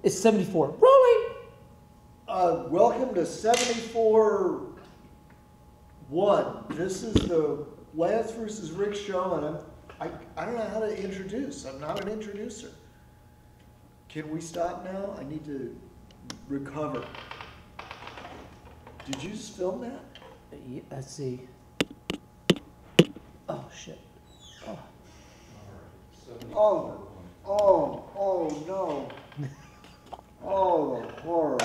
It's 74. Rolling. Welcome to 74-1. This is the Lance versus Rick show, and I don't know how to introduce. I'm not an introducer. Can we stop now? I need to recover. Did you just film that? Yeah, let's see. Oh shit. Oh. Oh no. Oh, the horror.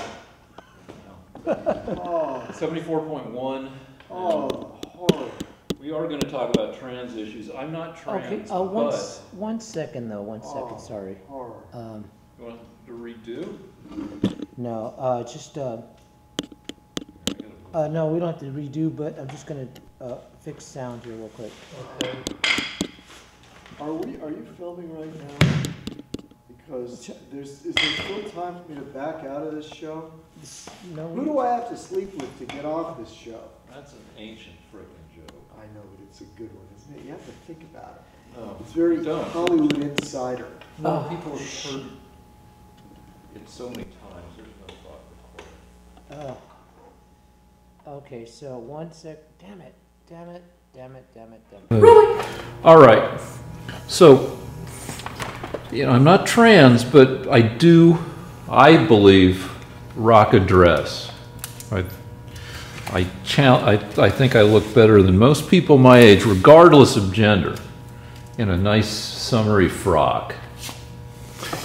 Oh. 74.1. Oh, the horror. We are going to talk about trans issues. I'm not trans, Okay. but... One second though. 1 second. Sorry. Horror. You want to redo? No. No, we don't have to redo, but I'm just gonna fix sound here real quick. Okay. Are you filming right now? Because is there still time for me to back out of this show? No. Who do I have to sleep with to get off this show? That's an ancient frickin' joke. I know, but it's a good one, isn't it? You have to think about it. No, It's very don't. Hollywood Insider. No, people have heard it so many times. There's no thought recorded. Okay, so 1 sec. Damn it. Really? All right. So, I'm not trans, but I believe, rock a dress. I think I look better than most people my age, regardless of gender, in a nice summery frock.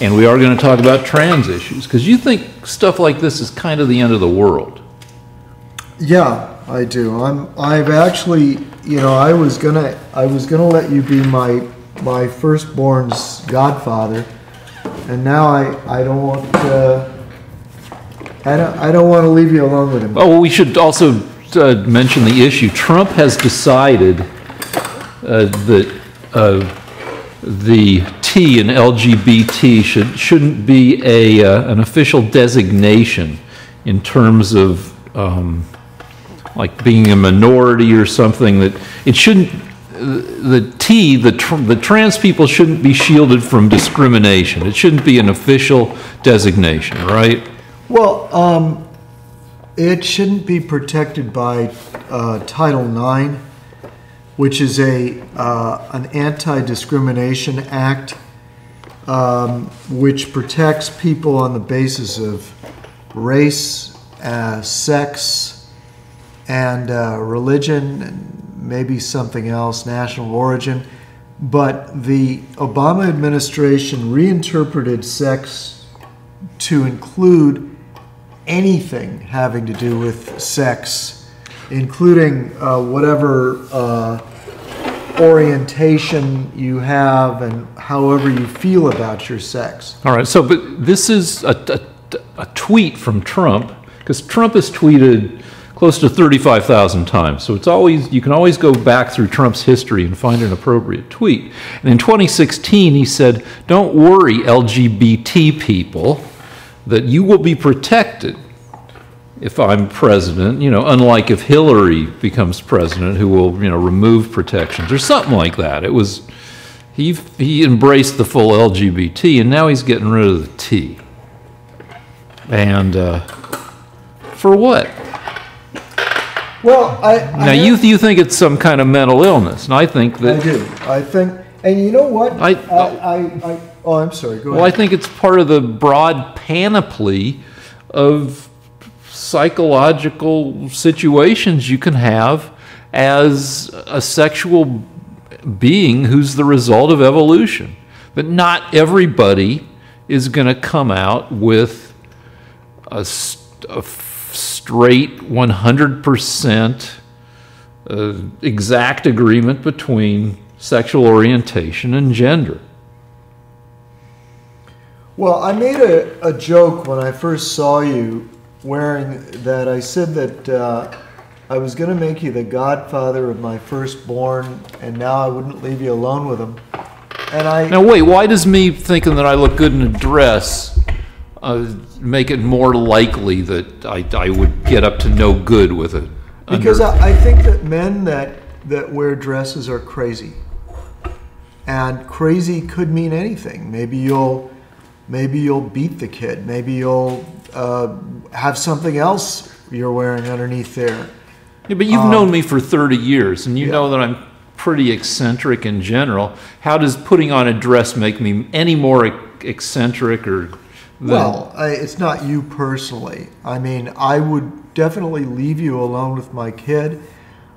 And we are going to talk about trans issues, because you think stuff like this is kind of the end of the world. Yeah, I do. I've actually, I was gonna let you be my firstborn's godfather, and now I don't want I don't want to leave you alone with him. Oh, well, we should also mention the issue. Trump has decided that the T in LGBT shouldn't be an official designation in terms of like being a minority or something. That it shouldn't. The trans people shouldn't be shielded from discrimination. It shouldn't be an official designation, right? Well, it shouldn't be protected by Title IX, which is an anti-discrimination act, which protects people on the basis of race, sex, and religion, and maybe something else, national origin. But the Obama administration reinterpreted sex to include anything having to do with sex, including whatever orientation you have and however you feel about your sex. All right, so but this is a tweet from Trump, because Trump has tweeted close to 35,000 times. So you can always go back through Trump's history and find an appropriate tweet. And in 2016, he said, "Don't worry, LGBT people, that you will be protected if I'm president, unlike if Hillary becomes president, who will, remove protections," or something like that. It was, he embraced the full LGBT, and now he's getting rid of the T. And for what? Well, now you think it's some kind of mental illness, and I think that I do. I think, and you know what? Oh, I'm sorry. Go ahead. Well, I think it's part of the broad panoply of psychological situations you can have as a sexual being who's the result of evolution. But not everybody is going to come out with a straight 100% exact agreement between sexual orientation and gender. Well, I made a joke when I first saw you wearing that. I said that I was going to make you the godfather of my firstborn, and now I wouldn't leave you alone with him. And now wait, why does me thinking that I look good in a dress make it more likely that I would get up to no good with it? Because I think that men that wear dresses are crazy. And crazy could mean anything. Maybe you'll Maybe you'll beat the kid. Maybe you'll have something else you're wearing underneath there. Yeah, but you've known me for 30 years, and you Yeah. know that I'm pretty eccentric in general. How does putting on a dress make me any more eccentric or than... Well, it's not you personally. I mean, I would definitely leave you alone with my kid,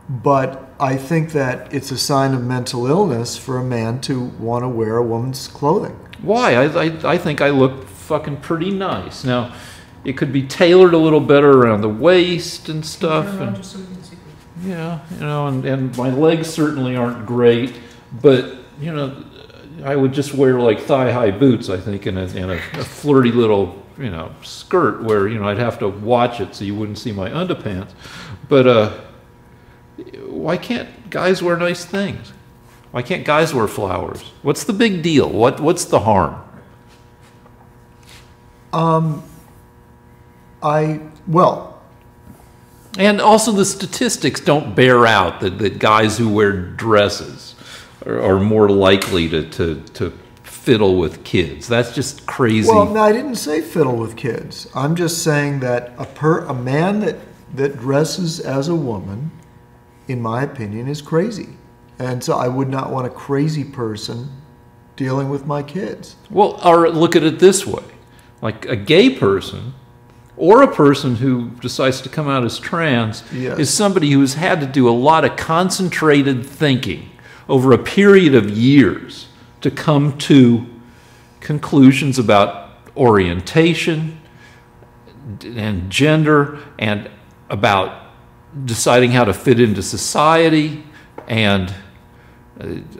but I think that it's a sign of mental illness for a man to want to wear a woman's clothing. Why? I think I look fucking pretty nice. Now, it could be tailored a little better around the waist and stuff. And, yeah, you know, and my legs certainly aren't great, but, you know, I would just wear like thigh-high boots, I think, and a flirty little, you know, skirt where, you know, I'd have to watch it so you wouldn't see my underpants. But why can't guys wear nice things? Why can't guys wear flowers? What's the big deal? What's the harm? And also the statistics don't bear out that guys who wear dresses are more likely to fiddle with kids. That's just crazy. Well, no, I didn't say fiddle with kids. I'm just saying that a man that dresses as a woman, in my opinion, is crazy. And so I would not want a crazy person dealing with my kids. Well, or look at it this way. Like a gay person or a person who decides to come out as trans Yes. is somebody who's had to do a lot of concentrated thinking over a period of years to come to conclusions about orientation and gender and about deciding how to fit into society. And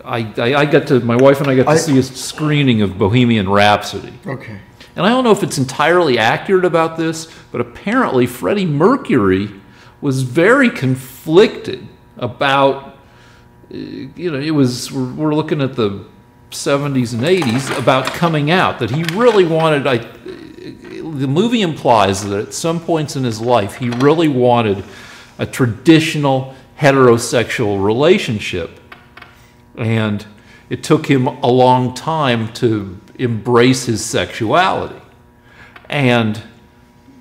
my wife and I got to see a screening of Bohemian Rhapsody. Okay. And I don't know if it's entirely accurate about this, but apparently Freddie Mercury was very conflicted about, you know, we're looking at the 70s and 80s, about coming out, that he really wanted, the movie implies that at some points in his life, he really wanted a traditional heterosexual relationship. And it took him a long time to embrace his sexuality. And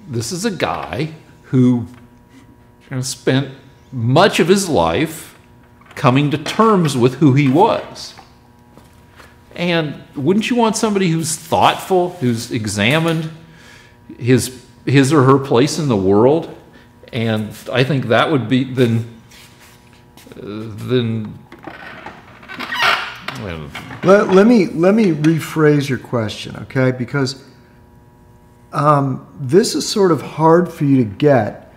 this is a guy who spent much of his life coming to terms with who he was. And wouldn't you want somebody who's thoughtful, who's examined his or her place in the world? And I think that would be then Let me rephrase your question, okay? Because this is sort of hard for you to get,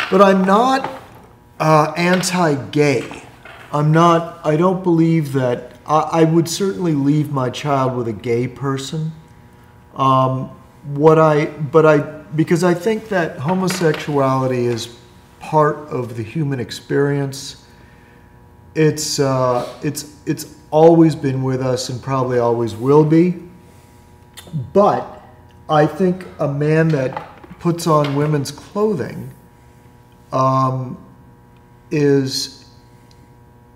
but I'm not anti-gay. I don't believe that. I would certainly leave my child with a gay person. Because I think that homosexuality is part of the human experience. It's always been with us and probably always will be. But I think a man that puts on women's clothing is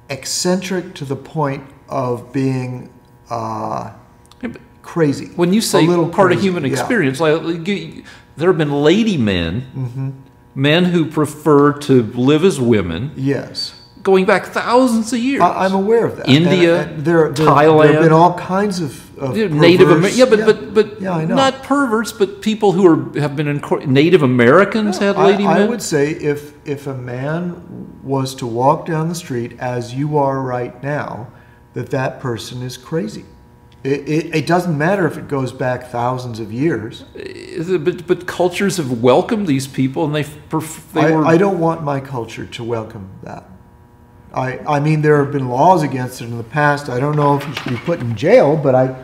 eccentric to the point of being crazy. When you say part crazy, of human yeah. experience, like there have been lady men, men who prefer to live as women. Yes. Going back thousands of years. I'm aware of that. India, and there Thailand. There have been all kinds of Native perverse- Americans. But yeah, I know. not perverts, but people who have been Native Americans had lady men. I would say if a man was to walk down the street as you are right now, that person is crazy. It doesn't matter if it goes back thousands of years. But cultures have welcomed these people, and I don't want my culture to welcome that. I mean, there have been laws against it in the past. I don't know if you should be put in jail, but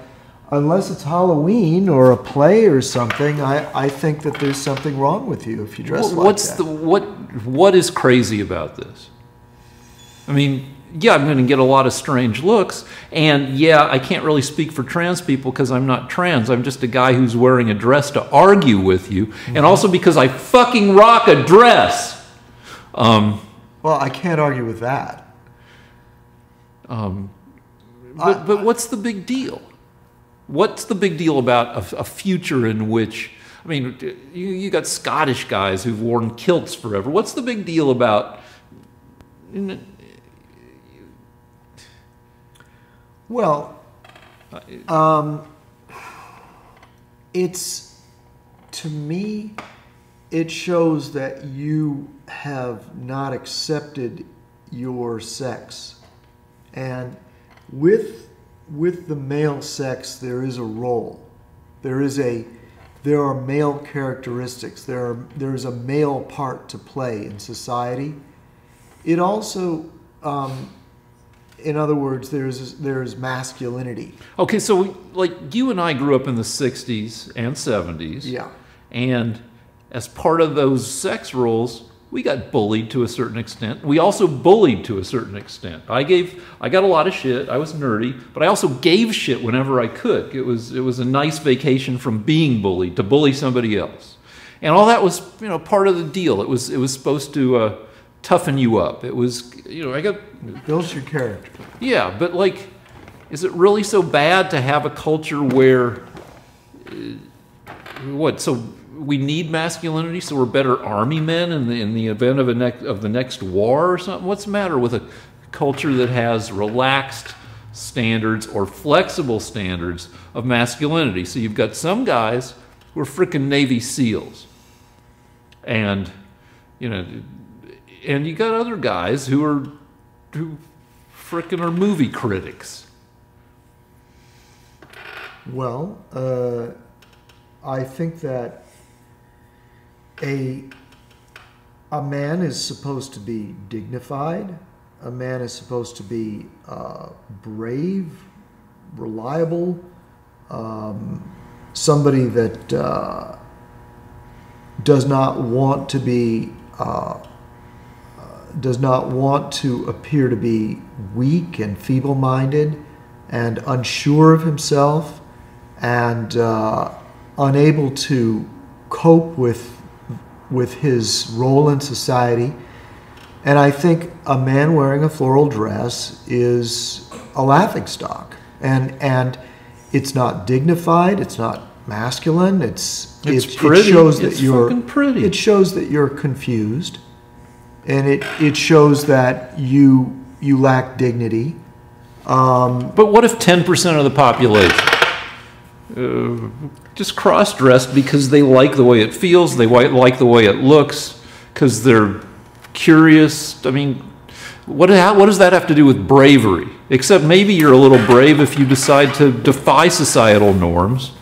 unless it's Halloween or a play or something, I think that there's something wrong with you if you dress like that. What is crazy about this? I mean, yeah, I'm going to get a lot of strange looks, and yeah, I can't really speak for trans people because I'm not trans. I'm just a guy who's wearing a dress to argue with you, and also because I fucking rock a dress. Well, I can't argue with that. But what's the big deal? what's the big deal about a future in which, I mean, you got Scottish guys who've worn kilts forever. What's the big deal about? Well, it's, to me, it shows that you have not accepted your sex. And with the male sex, there is a role. There are male characteristics. There is a male part to play in society. It also, in other words, there's masculinity. Okay, so like you and I grew up in the 60s and 70s. Yeah. And as part of those sex roles, we got bullied to a certain extent. We also bullied to a certain extent. I got a lot of shit. I was nerdy, but I also gave shit whenever I could. It was a nice vacation from being bullied to bully somebody else. And all that was, part of the deal. It was supposed to toughen you up. It was, It builds your character. Yeah, but like, is it really so bad to have a culture where, so we need masculinity, so we're better army men in the event of the next war or something? What's the matter with a culture that has relaxed standards or flexible standards of masculinity? So you've got some guys who are frickin' Navy SEALs, and and you got other guys who frickin' are movie critics. Well, I think that a man is supposed to be dignified. A man is supposed to be brave, reliable, somebody that does not want to appear to be weak and feeble-minded and unsure of himself and unable to cope with his role in society. And I think a man wearing a floral dress is a laughingstock, and it's not dignified. It's not masculine. It's pretty. It shows that fucking pretty. It shows that you're confused, and it shows that you lack dignity. But what if 10% of the population just cross-dressed because they like the way it feels, they like the way it looks, because they're curious? I mean, what does that have to do with bravery? Except maybe you're a little brave if you decide to defy societal norms.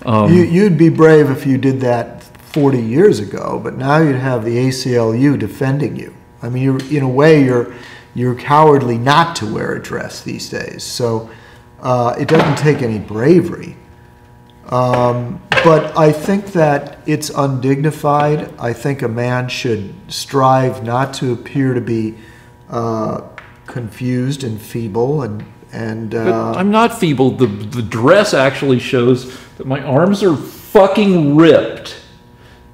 You'd be brave if you did that 40 years ago, but now you'd have the ACLU defending you. I mean, in a way, you're cowardly not to wear a dress these days. So it doesn't take any bravery. But I think that it's undignified. I think a man should strive not to appear to be confused and feeble but I'm not feeble. The dress actually shows that my arms are fucking ripped.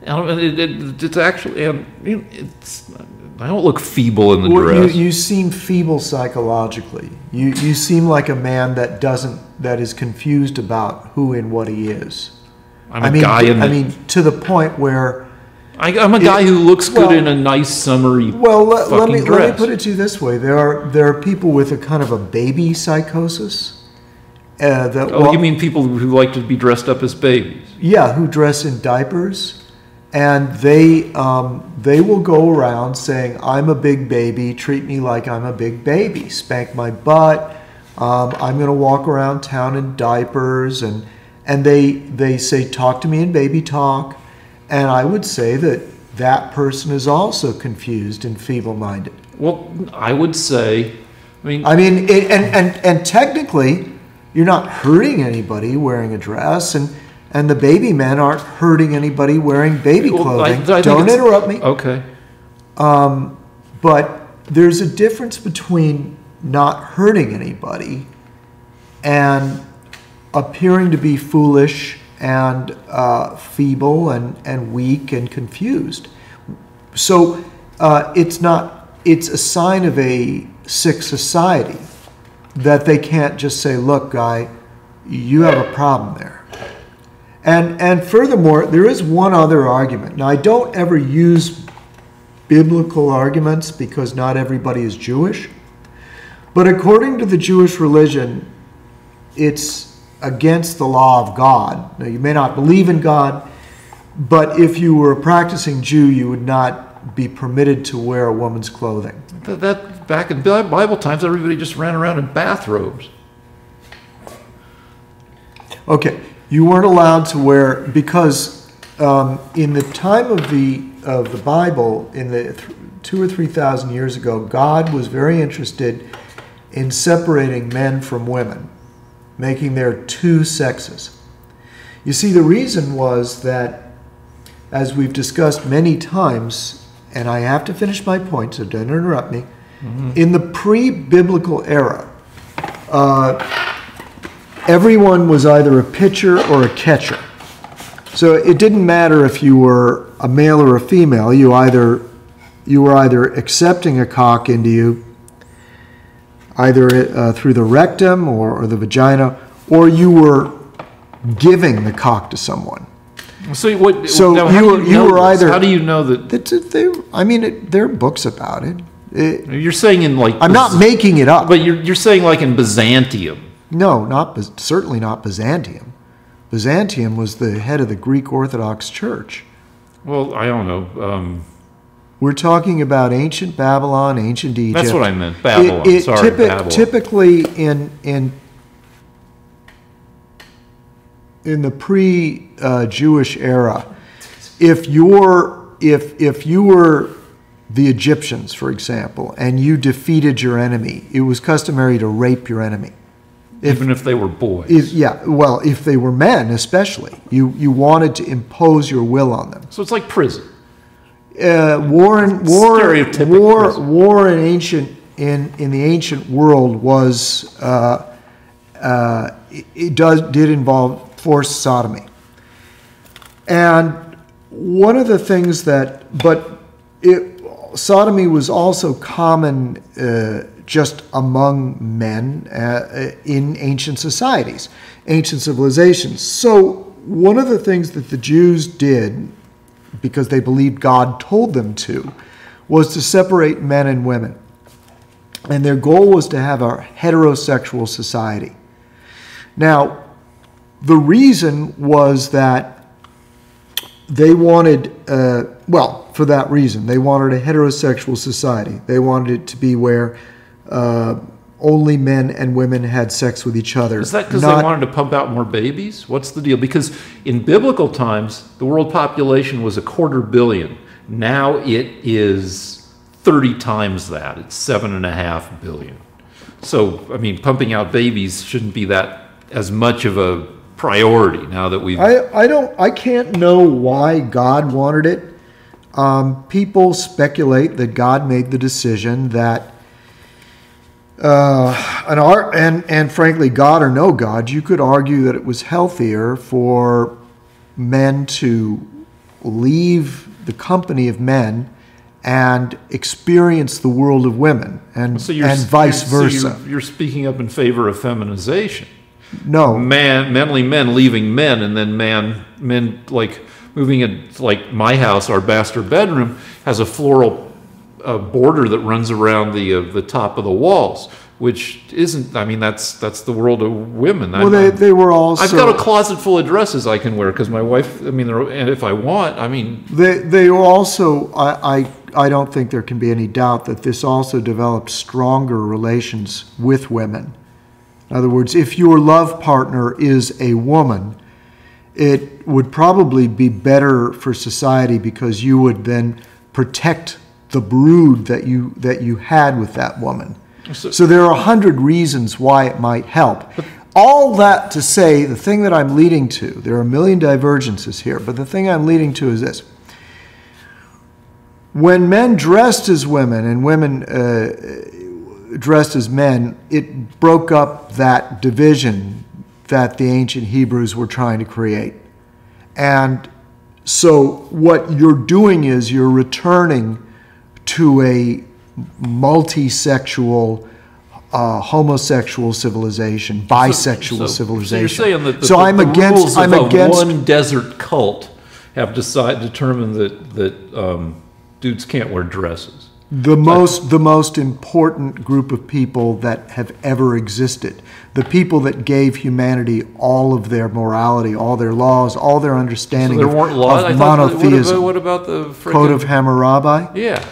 It's actually, I don't look feeble in the dress. You seem feeble psychologically. You seem like a man that is confused about who and what he is. I mean, to the point where I'm a guy who looks good in a nice summery let fucking me dress. put it to you this way: there are people with a kind of a baby psychosis. You mean people who like to be dressed up as babies? Yeah, who dress in diapers. And they will go around saying, "I'm a big baby. Treat me like I'm a big baby. Spank my butt. I'm going to walk around town in diapers." And they say, "Talk to me in baby talk." And I would say that person is also confused and feeble-minded. Well, I would say, and technically, you're not hurting anybody wearing a dress, and the baby men aren't hurting anybody wearing baby clothing. Don't interrupt me. Okay. But there's a difference between not hurting anybody and appearing to be foolish and feeble and weak and confused. So it's a sign of a sick society that they can't just say, "Look, guy, you have a problem there. And furthermore, there is one other argument. Now, I don't ever use biblical arguments because not everybody is Jewish. But according to the Jewish religion, it's against the law of God. Now, you may not believe in God, but if you were a practicing Jew, you would not be permitted to wear a woman's clothing. That back in Bible times, everybody just ran around in bathrobes. Okay, you weren't allowed to wear, because in the time of the Bible, in the 2,000 or 3,000 years ago, God was very interested in separating men from women, making there two sexes. You see, the reason was that, as we've discussed many times, and I have to finish my point, so don't interrupt me, in the pre-biblical era, everyone was either a pitcher or a catcher. So it didn't matter if you were a male or a female. You were either accepting a cock into you, either through the rectum or the vagina, or you were giving the cock to someone. So you were either. How do you know that? I mean, there are books about it. You're saying in like. I'm not making it up. But you're saying like in Byzantium. No, certainly not Byzantium. Byzantium was the head of the Greek Orthodox Church. Well, I don't know. We're talking about ancient Babylon, ancient Egypt. That's what I meant. Babylon. Babylon. Typically, in the pre-Jewish era, if you were the Egyptians, for example, and you defeated your enemy, it was customary to rape your enemy. Even if they were boys. If they were men, especially, you wanted to impose your will on them. So it's like prison. War in the ancient world was did involve forced sodomy, and one of the things sodomy was also common just among men in ancient societies, ancient civilizations. So one of the things that the Jews did, because they believed God told them to, was to separate men and women. And their goal was to have a heterosexual society. Now, the reason was that they wanted, for that reason, they wanted a heterosexual society. They wanted it to be where only men and women had sex with each other. Is that because they wanted to pump out more babies? What's the deal? Because in biblical times, the world population was 250 million. Now it is 30 times that. It's 7.5 billion. So, I mean, pumping out babies shouldn't be that as much of a priority now that we've... I can't know why God wanted it. People speculate that God made the decision that and frankly, God or no God, you could argue that it was healthier for men to leave the company of men and experience the world of women, and vice versa. So you're speaking up in favor of feminization. No, manly men leaving men, and then men like moving in. Like my house, our master bedroom has a floral border that runs around the top of the walls, which isn't. I mean, that's the world of women. Well, they were also. I've got a closet full of dresses I can wear because my wife. I mean, and if I want, I mean. They were also. I don't think there can be any doubt that this also developed stronger relations with women. In other words, if your love partner is a woman, it would probably be better for society because you would then protect the brood that you had with that woman. So there are 100 reasons why it might help. All that to say, the thing that I'm leading to, there are a million divergences here, but the thing I'm leading to is this. When men dressed as women and women dressed as men, it broke up that division that the ancient Hebrews were trying to create. And so what you're doing is you're returning to a multi-sexual homosexual civilization, bisexual So civilization. you're saying that So I'm against. rules I'm of against. one desert cult have determined that dudes can't wear dresses. The most important group of people that have ever existed, the people that gave humanity all of their morality, all their laws, all their So understanding there weren't laws. of I thought, monotheism. what about the Code of frickin'? Hammurabi. Yeah.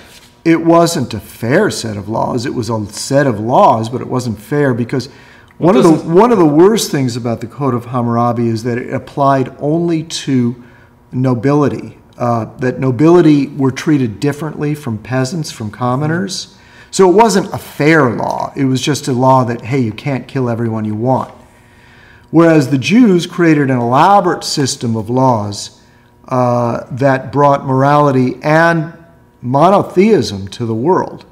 It wasn't a fair set of laws. It was a set of laws, but it wasn't fair because one of the worst things about the Code of Hammurabi is that it applied only to nobility. That nobility were treated differently from peasants, from commoners. So it wasn't a fair law. It was just a law that, hey, you can't kill everyone you want. Whereas the Jews created an elaborate system of laws that brought morality and monotheism to the world,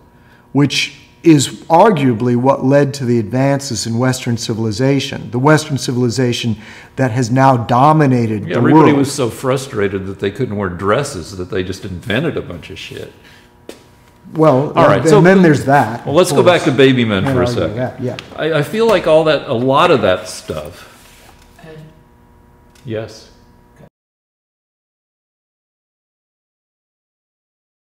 which is arguably what led to the advances in Western civilization, the Western civilization that has now dominated the Everybody world. was so frustrated that they couldn't wear dresses that they just invented a bunch of shit. Well, All right, and so- then there's that. Well, let's go back to baby men for a second. Yeah. I feel like a lot of that stuff. Yes.